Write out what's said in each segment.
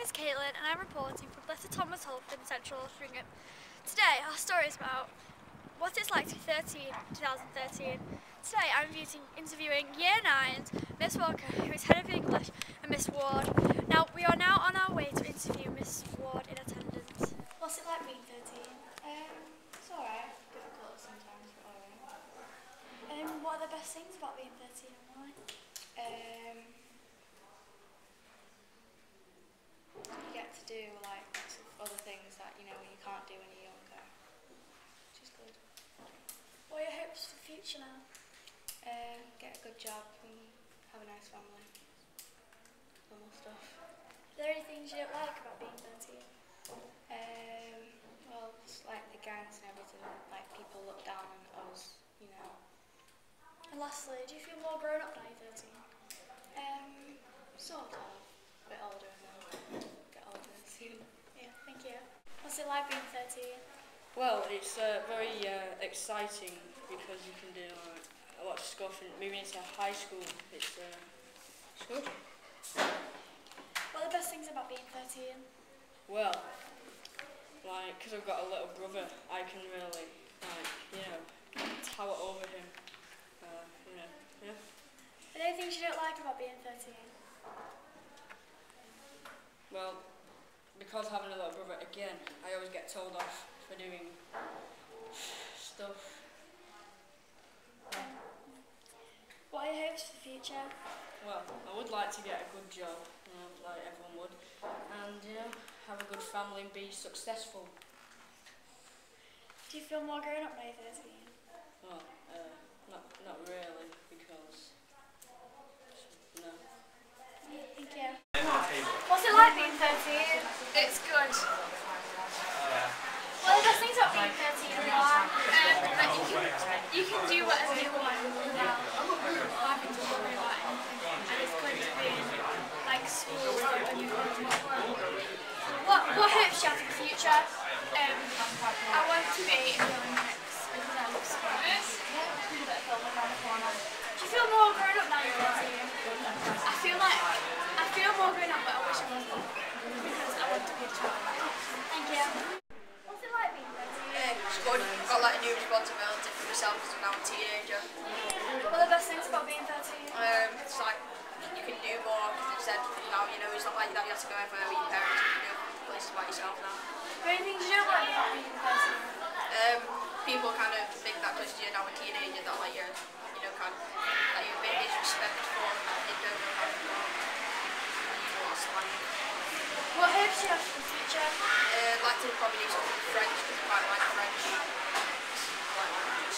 is Caitlin and I'm reporting from bthcc Central Altrincham. Today our story is about what it's like to be 13 in 2013. Today I'm interviewing Year 9's Miss Walker, who is Head of English, and Miss Ward. Now we are now on our way to interview Miss Ward in attendance. What's it like being 13? It's alright, difficult sometimes, but alright. What are the best things about being 13 and why? You get to do like lots of other things that you can't do when you're younger, which is good. What are your hopes for the future now? Get a good job and have a nice family. Normal stuff. Are there any things you don't like about being 13? Well, it's like the gangs and everything, like people look down on us, And lastly, do you feel more grown up now you're 13? Sort of. A bit older now. Get older soon. Yeah, thank you. What's it like being 13? Well, it's very exciting because you can do a lot of stuff, and moving into high school, it's good. What are the best things about being 13? Well, like, because I've got a little brother, I can really, tower over him, yeah. Are there any things you don't like about being 13? Well, because having a little brother, again, I always get told off for doing stuff. What are your hopes for the future? Well, I would like to get a good job, like everyone would, and have a good family and be successful. Do you feel more grown up now you're 13? Well, not really, because no. Thank you. What's it like being 13? It's good. What are the best things about being 13 and why? That you can do whatever you want without having to worry about anything. And it's good to be in like school and you What hopes do you have for the future? I want to be in the Olympics because I love sports. Do you feel more grown up now you're 13? I feel more grown up, but I wish I was older because I want to be a child. Thank you. What's it like being 13? It's good. I've got like a new responsibility for myself because I'm now a teenager. What are the best things about being 13? It's like you can do more. Because you said now, it's not like that. You have to go everywhere with your parents. You can do places by yourself now. Are there any things you don't like about being 13? People kind of think that because you're now a teenager that like you're, that you're a bit disrespectful and that they don't know how to talk. What hopes do you have for the future? I'd like to probably do something with French because I quite like French. Like languages.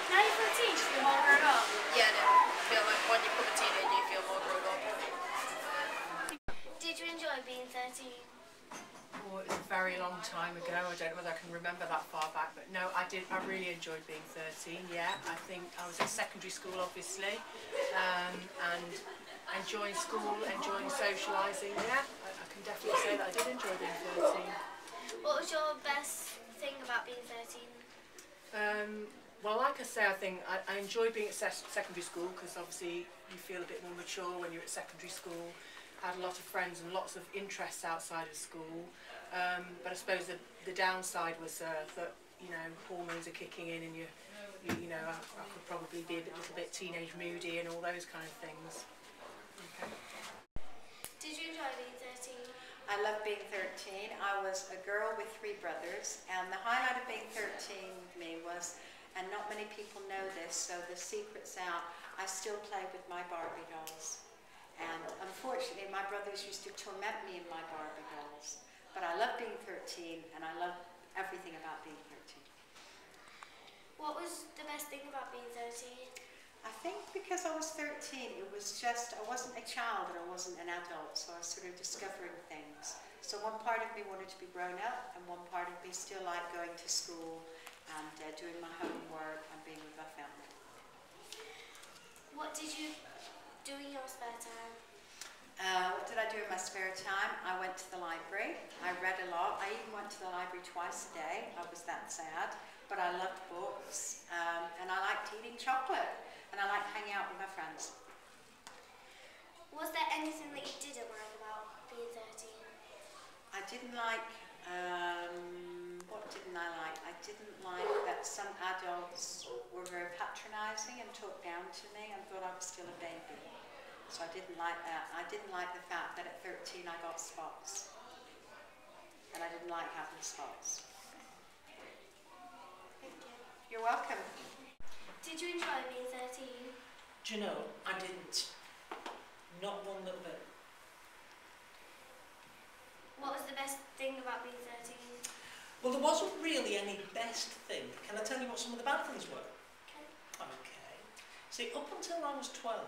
Now you're 13, do you feel more grown up? Yeah, I feel like when you become a teenager you feel more grown up. Did you enjoy being 13? Oh, it was a very long time ago. I don't know whether I can remember that far back, but no, I did. I really enjoyed being 13. Yeah, I think I was at secondary school, obviously, and enjoying school, enjoying socialising. Yeah, I can definitely say that I did enjoy being 13. What was your best thing about being 13? Well, like I say, I think I enjoy being at secondary school because obviously you feel a bit more mature when you're at secondary school. I had a lot of friends and lots of interests outside of school, but I suppose the downside was that hormones are kicking in and I could probably be a little bit teenage moody and all those kind of things. Okay. Did you enjoy being 13? I love being 13. I was a girl with 3 brothers, and the highlight of being 13 with me was, and not many people know this, so the secret's out, I still play with my Barbie dolls. And unfortunately, my brothers used to torment me in my Barbie dolls. But I love being 13, and I love everything about being 13. What was the best thing about being 13? I think because I was 13, it was just, I wasn't a child and I wasn't an adult, so I was sort of discovering things. So one part of me wanted to be grown up, and one part of me still liked going to school and doing my homework and being with my family. What did you do in your spare time? What did I do in my spare time? I went to the library. I read a lot. I even went to the library twice a day. I was that sad. But I loved books. And I liked eating chocolate. And I liked hanging out with my friends. Was there anything that you didn't like about being 13? didn't like, what didn't I like? I didn't like that some adults were very patronising and talked down to me and thought I was still a baby. So I didn't like that. I didn't like the fact that at 13 I got spots. And I didn't like having spots. Thank you. You're welcome. Did you enjoy being 13? Do you know, I didn't. Not one little bit. What was the best thing about being 13? Well, there wasn't really any best thing. Can I tell you what some of the bad things were? Okay. Okay. See, up until I was 12,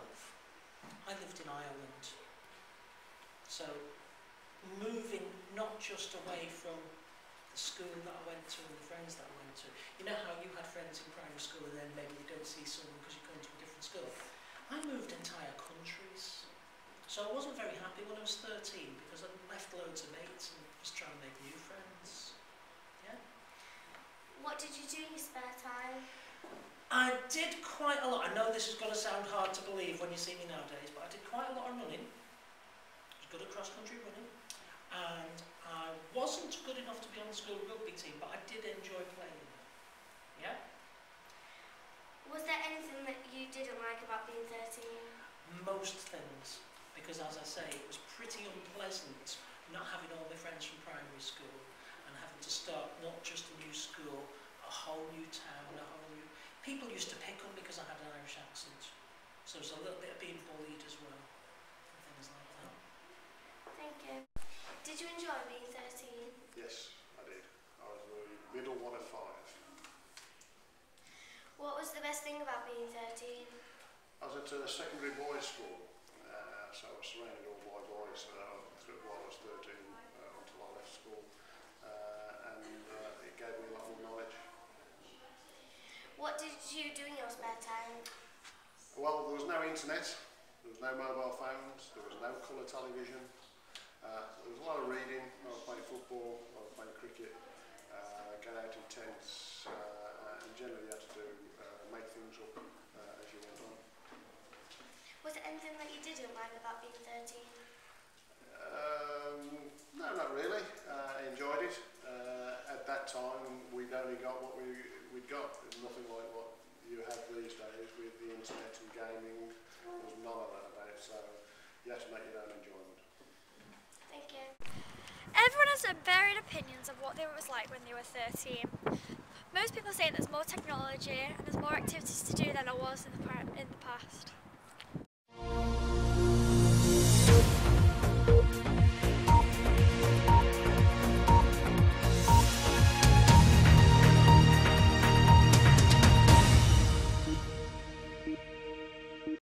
I lived in Ireland. So, moving not just away from the school that I went to and the friends that I went to. You know how you had friends in primary school and then maybe you don't see someone because you're going to a different school? I moved entire countries. So I wasn't very happy when I was 13 because I left loads of mates and was trying to make new friends. Yeah. What did you do in your spare time? I did quite a lot. I know this is going to sound hard to believe when you see me nowadays, but I did quite a lot of running. I was good at cross-country running. And I wasn't good enough to be on the school rugby team, but I did enjoy playing. Yeah? Was there anything that you didn't like about being 13? Most things. Because as I say, it was pretty unpleasant not having all my friends from primary school and having to start not just a new school, a whole new town, a whole new... People used to pick on me because I had an Irish accent. So it was a little bit of being bullied as well. And things like that. Thank you. Did you enjoy being 13? Yes, I did. I was the middle one of 5. What was the best thing about being 13? I was at a secondary boys' school, so I was surrounded all by boys while I was 13 until I left school, and it gave me a lot more knowledge. What did you do in your spare time? Well, there was no internet, there was no mobile phones, there was no colour television. There was a lot of reading. I was playing football, I was playing cricket, get out in tents, and generally you had to make things up as you went on. Was there anything that you didn't like about being 13? No, not really. I enjoyed it. At that time, we'd only got what we'd got. There's nothing like what you have these days with the internet and gaming. There was none of that about it, so you had to make your own enjoyment. Thank you. Everyone has varied opinions of what it was like when they were 13. Most people say there's more technology and there's more activities to do than there was in the past.